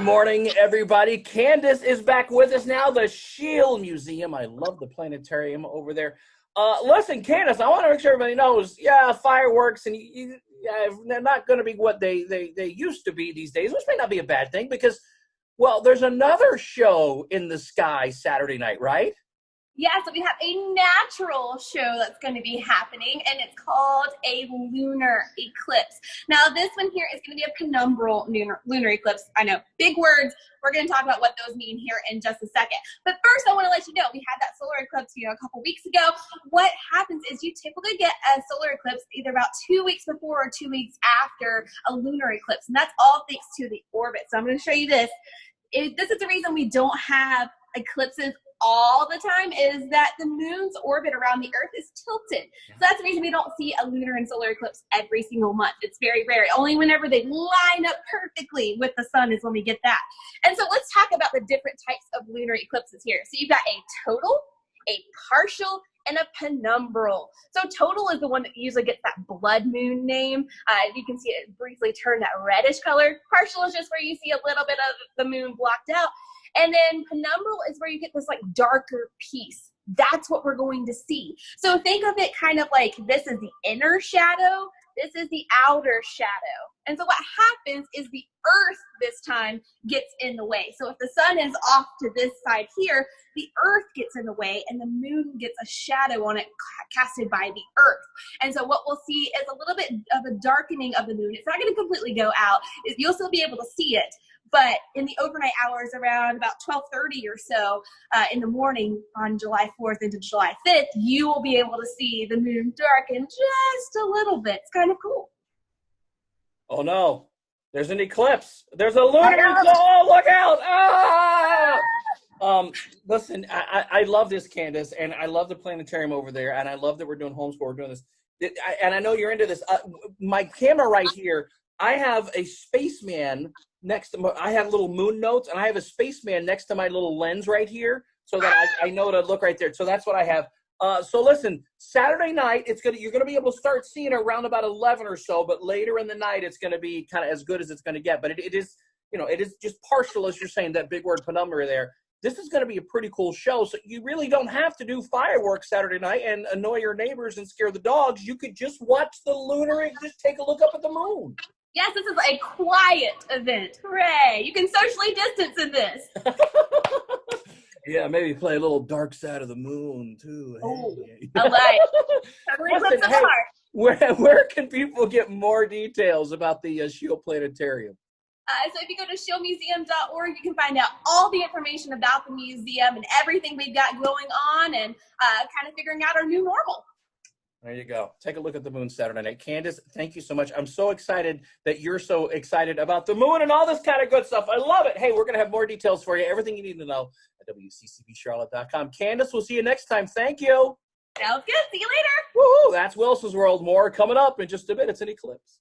morning, everybody. Candice is back with us now, the Schiele Museum. I love the planetarium over there. Listen, Candice, I want to make sure everybody knows, yeah, fireworks, and they're not going to be what they used to be these days, which may not be a bad thing because, well, there's another show in the sky Saturday night, right? Yeah, so we have a natural show that's going to be happening, and it's called a lunar eclipse. Now, this one here is going to be a penumbral lunar eclipse. I know, big words. We're going to talk about what those mean here in just a second. But first, I want to let you know, we had that solar eclipse, a couple weeks ago. What happens is you typically get a solar eclipse either about 2 weeks before or 2 weeks after a lunar eclipse, and that's all thanks to the orbit. So I'm going to show you this. This is the reason we don't have eclipses all the time, is that the moon's orbit around the earth is tilted. So that's the reason we don't see a lunar and solar eclipse every single month. It's very rare. Only whenever they line up perfectly with the sun is when we get that. And so let's talk about the different types of lunar eclipses here. So you've got a total, a partial, and a penumbral. So total is the one that usually gets that blood moon name. You can see it briefly turn that reddish color. Partial is just where you see a little bit of the moon blocked out. And then penumbral is where you get this like darker piece. That's what we're going to see. So think of it kind of like this is the inner shadow, this is the outer shadow. And so what happens is the earth this time gets in the way. So if the sun is off to this side here, the earth gets in the way and the moon gets a shadow on it casted by the earth. And so what we'll see is a little bit of a darkening of the moon. It's not going to completely go out. You'll still be able to see it. But in the overnight hours around about 12:30 or so in the morning on July 4th into July 5th, you will be able to see the moon darken just a little bit. It's kind of cool. Oh, no. There's an eclipse. There's a lunar eclipse. Oh, look out. Ah! Listen, I love this, Candice, and I love the planetarium over there, and I love that we're doing homeschool. We're doing this. And I know you're into this. My camera right here, I have a spaceman next to I have little moon notes, and I have a spaceman next to my little lens right here so that I know to look right there. So that's what I have. So listen, Saturday night, you're gonna be able to start seeing it around about 11 or so, but later in the night it's gonna be kind of as good as it's gonna get. But it is, it is just partial, as you're saying, that big word penumbra there. This is gonna be a pretty cool show. So you really don't have to do fireworks Saturday night and annoy your neighbors and scare the dogs. You could just watch the lunar and just take a look up at the moon. Yes, this is a quiet event. Hooray! You can socially distance in this. Yeah, maybe play a little Dark Side of the Moon, too. Oh, I like. Totally flips apart. Where can people get more details about the Schiele Planetarium? So if you go to SchieLeMuseum.org, you can find out all the information about the museum and everything we've got going on and kind of figuring out our new normal. There you go. Take a look at the moon Saturday night. Candice, thank you so much. I'm so excited that you're so excited about the moon and all this kind of good stuff. I love it. Hey, we're going to have more details for you. Everything you need to know at WCCBCharlotte.com. Candice, we'll see you next time. Thank you. Sounds good. See you later. Woo-hoo. That's Wilson's World. More coming up in just a bit. It's an eclipse.